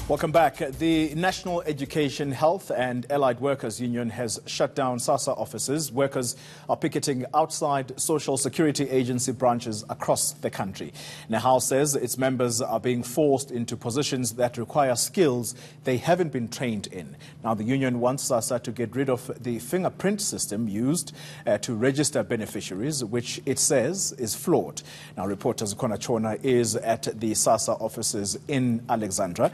Welcome back. The National Education, Health and Allied Workers Union has shut down Sassa offices. Workers are picketing outside Social Security Agency branches across the country. Nehawu says its members are being forced into positions that require skills they haven't been trained in. Now, the union wants Sassa to get rid of the fingerprint system used to register beneficiaries, which it says is flawed. Now, reporter Zikhona Tshona is at the Sassa offices in Alexandra.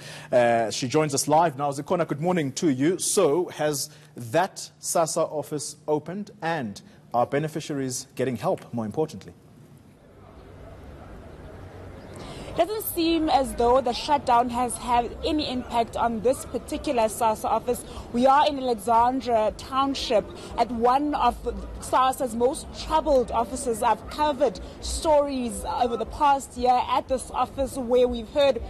She joins us live now. Zikhona, good morning to you. So, has that Sassa office opened, and are beneficiaries getting help, more importantly? It doesn't seem as though the shutdown has had any impact on this particular Sassa office. We are in Alexandra Township at one of Sassa's most troubled offices. I've covered stories over the past year at this office where we've heard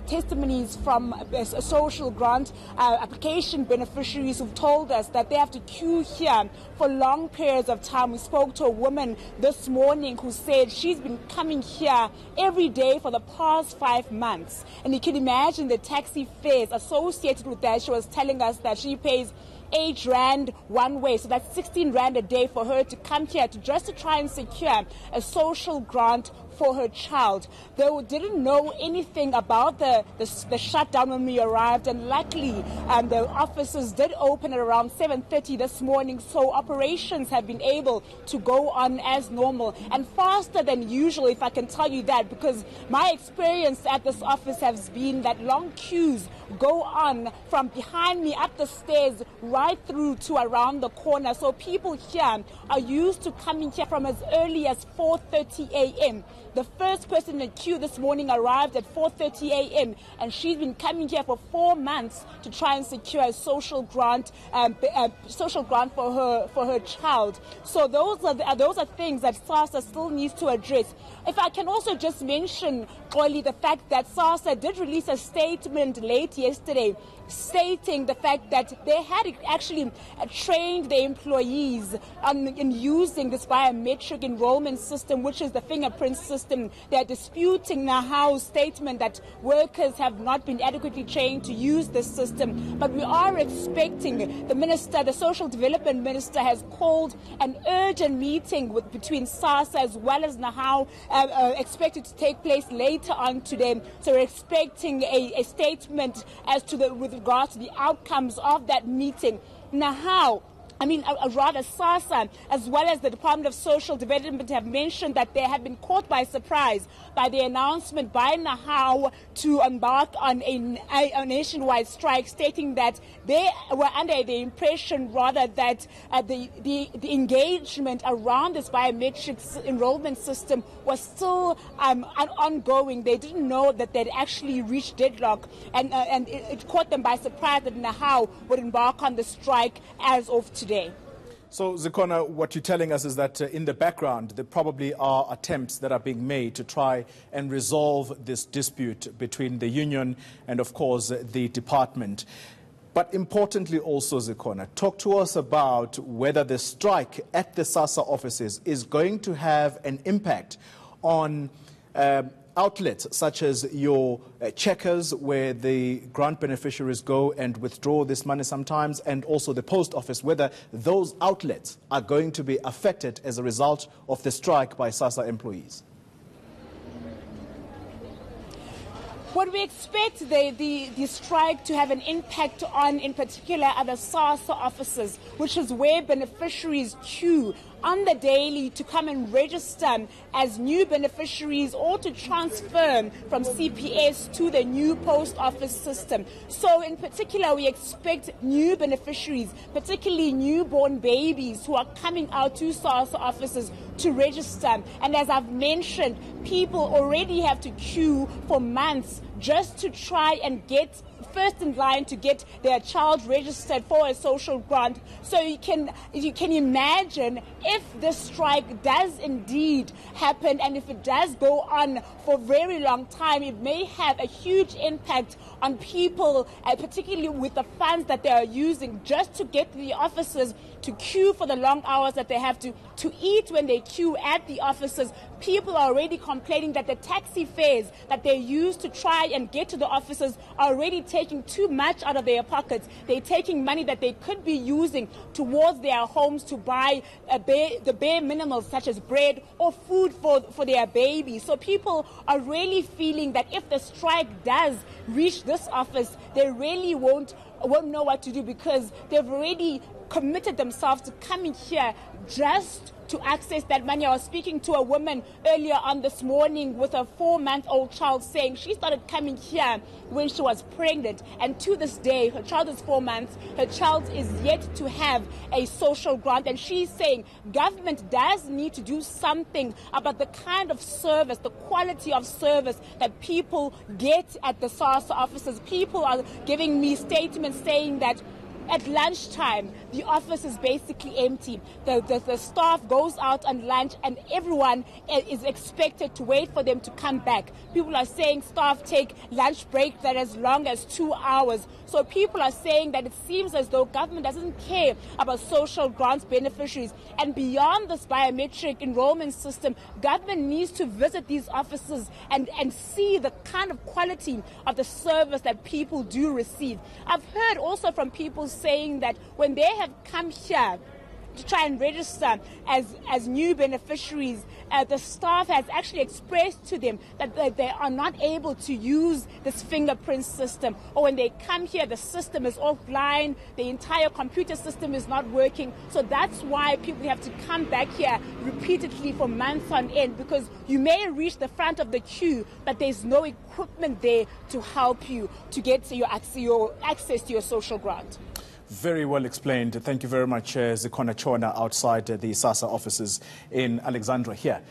testimonies from a social grant application beneficiaries who've told us that they have to queue here for long periods of time. We spoke to a woman this morning who said she's been coming here every day for the past 5 months. And you can imagine the taxi fares associated with that. She was telling us that she pays 8 Rand one way, so that's 16 Rand a day for her to come here to try and secure a social grant for her child. They didn't know anything about the shutdown when we arrived, and luckily the offices did open at around 7:30 this morning, so operations have been able to go on as normal and faster than usual, if I can tell you that, because my experience at this office has been that long queues go on from behind me up the stairs right through to around the corner. So people here are used to coming here from as early as 4:30 a.m. The first person in the queue this morning arrived at 4:30 a.m. and she's been coming here for 4 months to try and secure a social grant for her child. So those are things that Sassa still needs to address. If I can also just mention, Oli, the fact that Sassa did release a statement late yesterday stating the fact that they had actually trained their employees in using this biometric enrollment system, which is the fingerprint system. They're disputing Nehawu's statement that workers have not been adequately trained to use this system. But we are expecting the social development minister has called an urgent meeting between Sassa as well as Nehawu, expected to take place later on today. So we're expecting a statement as to with regards to the outcomes of that meeting. Sassa, as well as the Department of Social Development, have mentioned that they have been caught by surprise by the announcement by Nehawu to embark on a nationwide strike, stating that they were under the impression, rather, that the engagement around this biometric enrollment system was still ongoing. They didn't know that they'd actually reached deadlock, and it caught them by surprise that Nehawu would embark on the strike as of today. So, Zikhona, what you're telling us is that in the background, there probably are attempts that are being made to try and resolve this dispute between the union and, of course, the department. But importantly also, Zikhona, talk to us about whether the strike at the Sassa offices is going to have an impact on outlets such as your checkers, where the grant beneficiaries go and withdraw this money sometimes, and also the post office, whether those outlets are going to be affected as a result of the strike by Sassa employees. What we expect the strike to have an impact on, in particular, are the Sassa offices, which is where beneficiaries queue on the daily to come and register as new beneficiaries or to transfer from CPS to the new post office system. So in particular, we expect new beneficiaries, particularly newborn babies who are coming out to Sassa offices to register. And as I've mentioned, people already have to queue for months just to try and get first in line to get their child registered for a social grant. So you can imagine, if this strike does indeed happen, and if it does go on for a very long time, it may have a huge impact on people, particularly with the funds that they are using just to get to the offices to queue for the long hours that they have to eat when they queue at the offices. People are already complaining that the taxi fares that they use to try and get to the offices are already taking too much out of their pockets. They're taking money that they could be using towards their homes to buy the bare minimals such as bread or food for their babies. So people are really feeling that if the strike does reach this office, they really won't know what to do, because they've already committed themselves to coming here just to access that money. I was speaking to a woman earlier on this morning with a 4-month-old child, saying she started coming here when she was pregnant, and to this day, her child is 4 months, her child is yet to have a social grant, and she's saying government does need to do something about the kind of service, the quality of service that people get at the Sassa offices. People are giving me statements saying that at lunchtime, the office is basically empty. The staff goes out on lunch and everyone is expected to wait for them to come back. People are saying staff take lunch breaks that as long as 2 hours. So people are saying that it seems as though government doesn't care about social grants beneficiaries. And beyond this biometric enrollment system, government needs to visit these offices and see the kind of quality of the service that people do receive. I've heard also from people saying that when they have come here to try and register as new beneficiaries, the staff has actually expressed to them that they are not able to use this fingerprint system, or when they come here the system is offline, the entire computer system is not working. So that's why people have to come back here repeatedly for months on end, because you may reach the front of the queue but there's no equipment there to help you to get to your access to your social grant. Very well explained. Thank you very much, Zikhona Tshona, outside the Sassa offices in Alexandra here.